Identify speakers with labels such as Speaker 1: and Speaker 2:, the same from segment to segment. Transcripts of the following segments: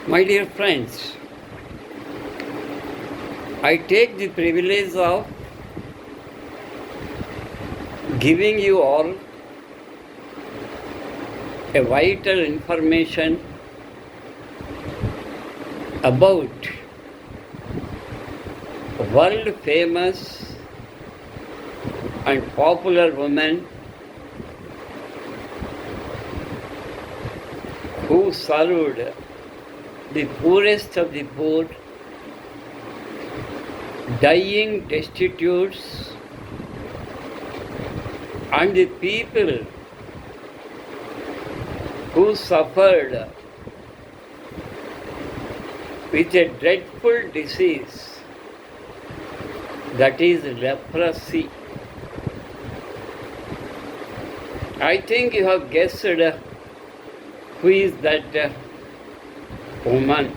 Speaker 1: My dear friends, I take the privilege of giving you all a vital information about world famous and popular woman who served the poorest of the poor, dying destitutes, and the people who suffered with a dreadful disease, that is leprosy. I think you have guessed who is that woman.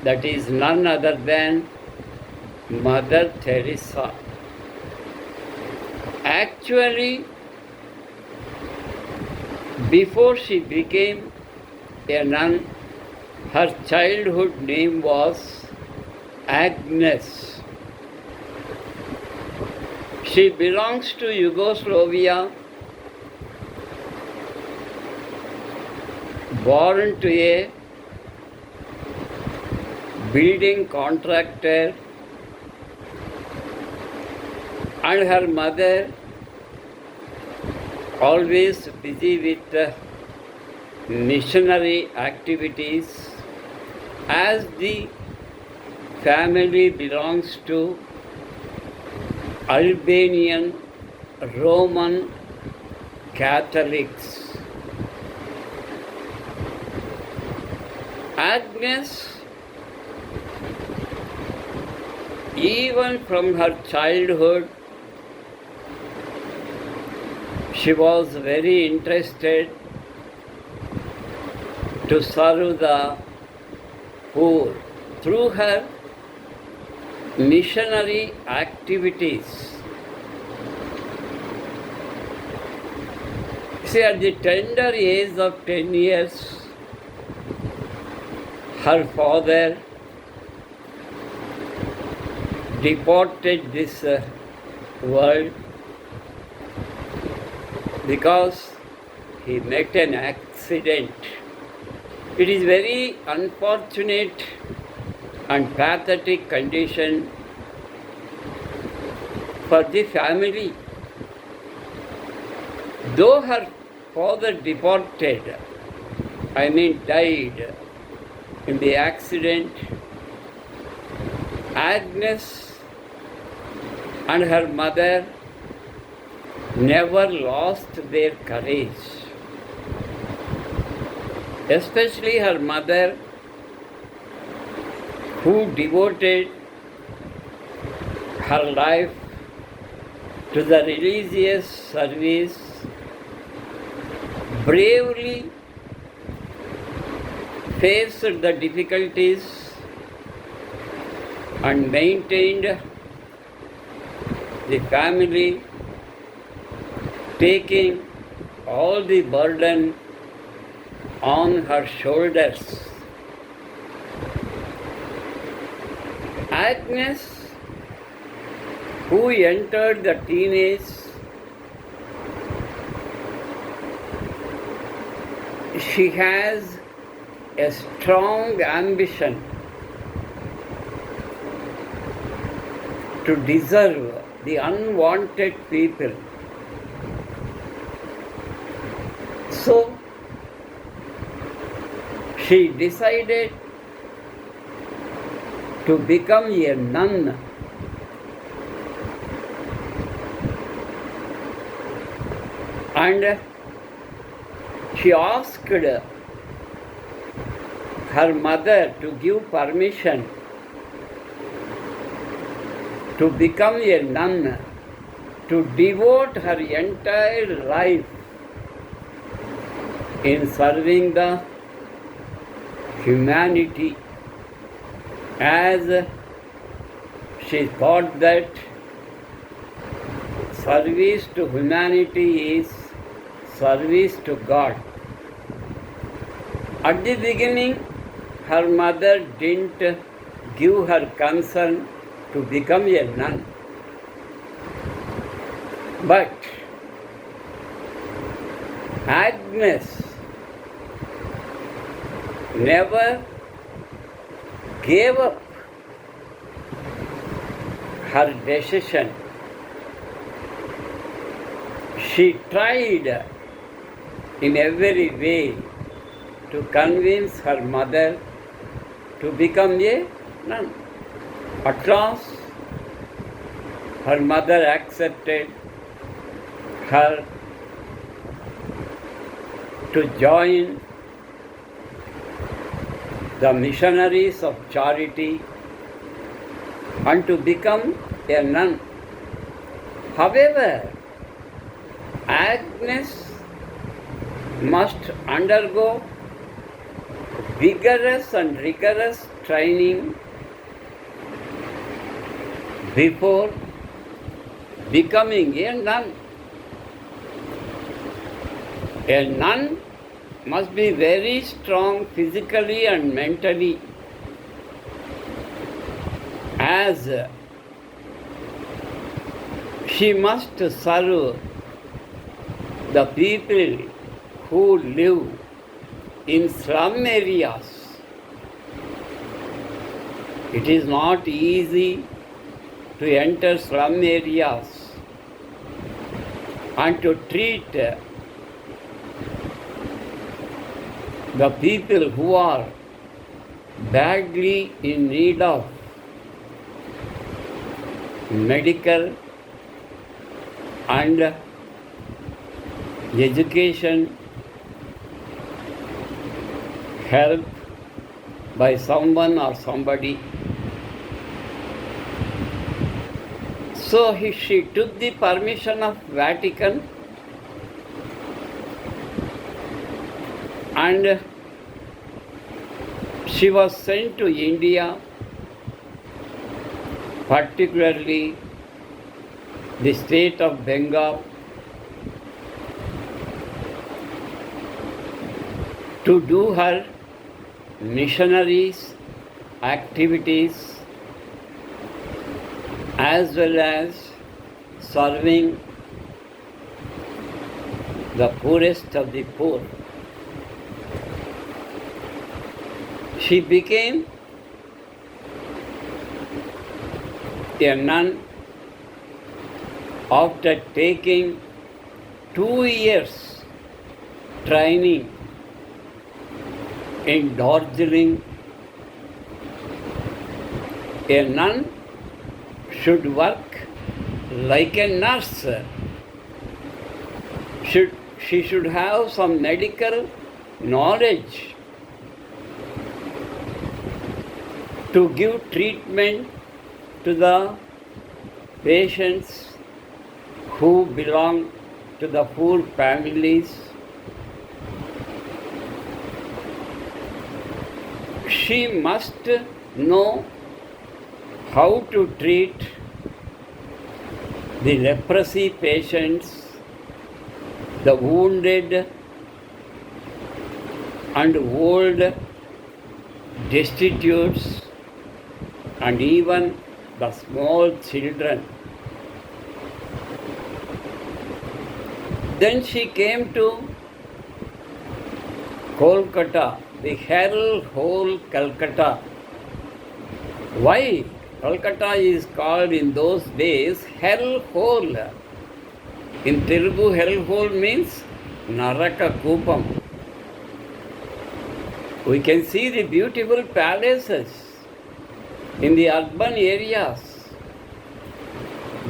Speaker 1: That is none other than Mother Teresa. Actually, before she became a nun, her childhood name was Agnes. She belongs to Yugoslavia, born to a building contractor, and her mother always busy with missionary activities, as the family belongs to Albanian Roman Catholics. Agnes, even from her childhood, she was very interested to serve the poor through her missionary activities. See, at the tender age of 10 years, her father departed this world because he met an accident. It is very unfortunate and pathetic condition for the family. Though her father departed, died in the accident, Agnes and her mother never lost their courage. Especially her mother, who devoted her life to the religious service, bravely faced the difficulties and maintained the family, taking all the burden on her shoulders. Agnes, who entered the teenage, she has a strong ambition to deserve the unwanted people. So, she decided to become a nun. And she asked her mother to give permission to become a nun, to devote her entire life in serving the humanity, as she thought that service to humanity is service to God. At the beginning, her mother didn't give her consent to become a nun. But Agnes never gave up her decision. She tried in every way to convince her mother to become a nun. At last, her mother accepted her to join the missionaries of charity and to become a nun. However, Agnes must undergo vigorous and rigorous training before becoming a nun. A nun must be very strong physically and mentally, as she must serve the people who live in slum areas. It is not easy to enter slum areas and to treat the people who are badly in need of medical and education help by someone or somebody. So she took the permission of Vatican and she was sent to India, particularly the state of Bengal, to do her missionaries activities as well as serving the poorest of the poor. She became a nun after taking 2 years training in Darjeeling. A nun should work like a nurse. She should have some medical knowledge to give treatment to the patients who belong to the poor families. She must know how to treat the leprosy patients, the wounded and old, destitutes, and even the small children. Then she came to Kolkata, the hell hole Calcutta. Why Kolkata is called in those days hell hole? In Telugu, hell hole means Naraka Kupam. We can see the beautiful palaces in the urban areas.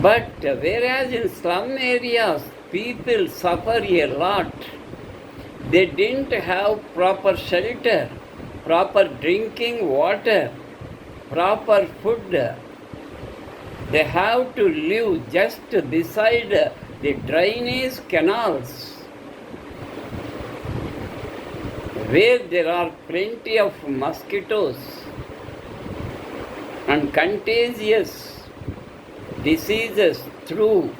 Speaker 1: But whereas in slum areas, people suffer a lot. They didn't have proper shelter, proper drinking water, proper food. They have to live just beside the drainage canals, where there are plenty of mosquitoes and contagious diseases through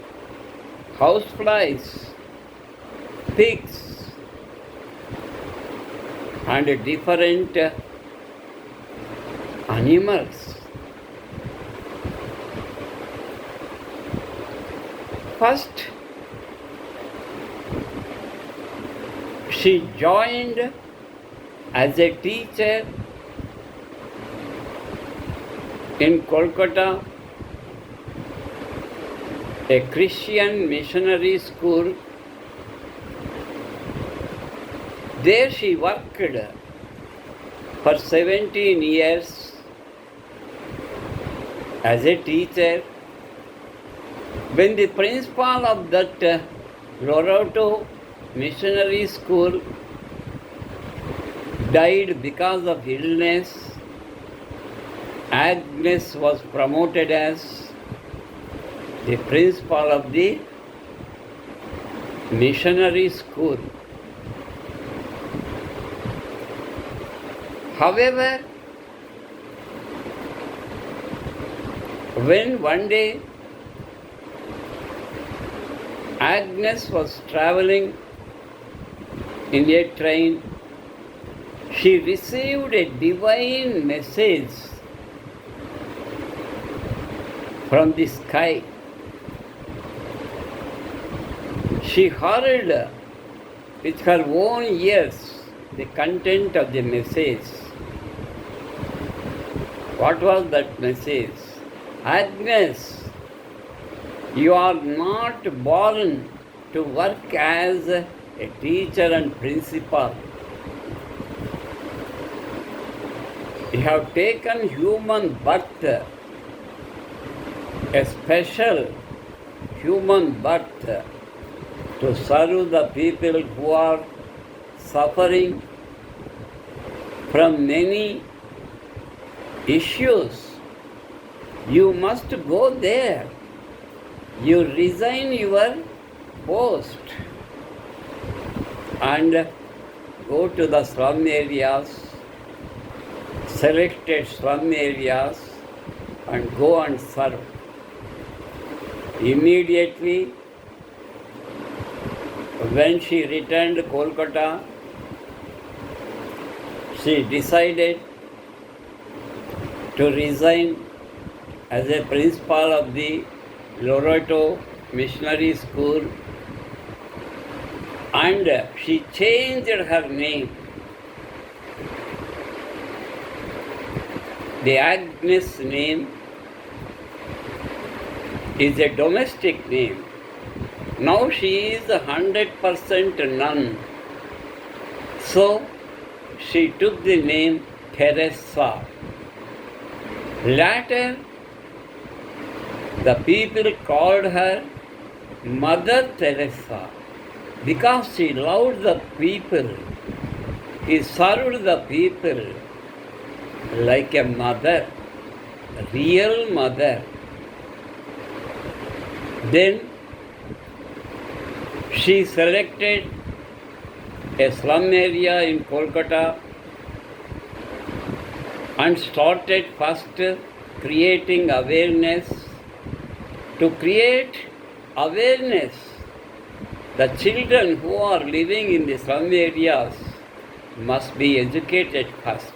Speaker 1: houseflies, pigs, and different animals. First, she joined as a teacher in Kolkata, a Christian missionary school. There she worked for 17 years as a teacher. When the principal of that Loroto missionary school died because of illness, Agnes was promoted as the principal of the missionary school. However, when one day Agnes was traveling in a train, she received a divine message from the sky. She heard with her own ears the content of the message. What was that message? Agnes, you are not born to work as a teacher and principal. You have taken human birth, a special human birth, to serve the people who are suffering from many issues. You must go there. You resign your post and go to the slum areas, selected slum areas, and go and serve. Immediately, when she returned to Kolkata, she decided to resign as a principal of the Loroto Missionary School, and she changed her name. The Agnes name is a domestic name. Now she is 100% nun. So she took the name TERESA. Later, the people called her Mother Teresa because she loved the people. She served the people like a mother, a real mother. Then she selected a slum area in Kolkata and started first creating awareness. To create awareness, the children who are living in the slum areas must be educated first.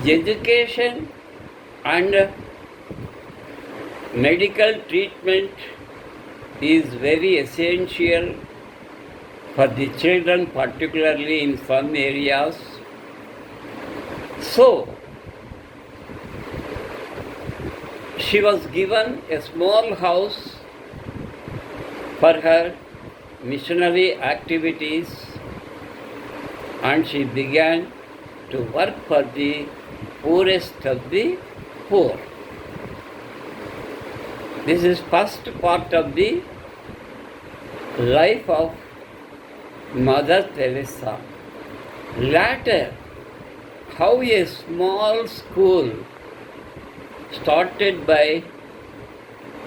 Speaker 1: Education and medical treatment is very essential for the children, particularly in slum areas. So, she was given a small house for her missionary activities, and she began to work for the poorest of the poor. This is first part of the life of Mother Teresa. Later, how a small school started by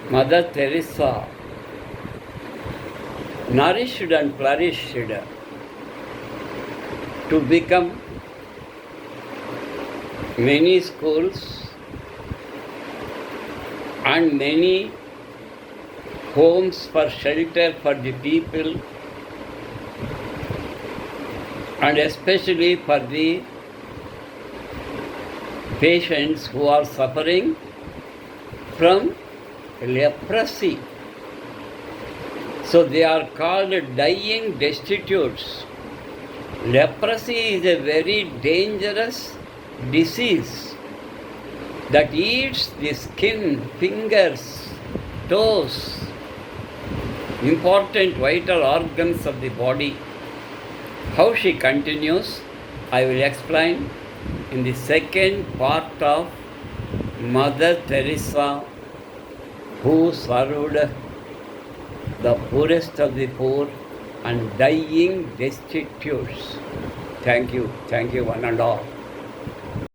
Speaker 1: Mother Teresa nourished and flourished to become many schools and many homes for shelter for the people, and especially for the patients who are suffering from leprosy. So they are called dying destitutes. Leprosy is a very dangerous disease that eats the skin, fingers, toes, important vital organs of the body. How she continues, I will explain in the second part of Mother Teresa, who served the poorest of the poor and dying destitutes. Thank you one and all.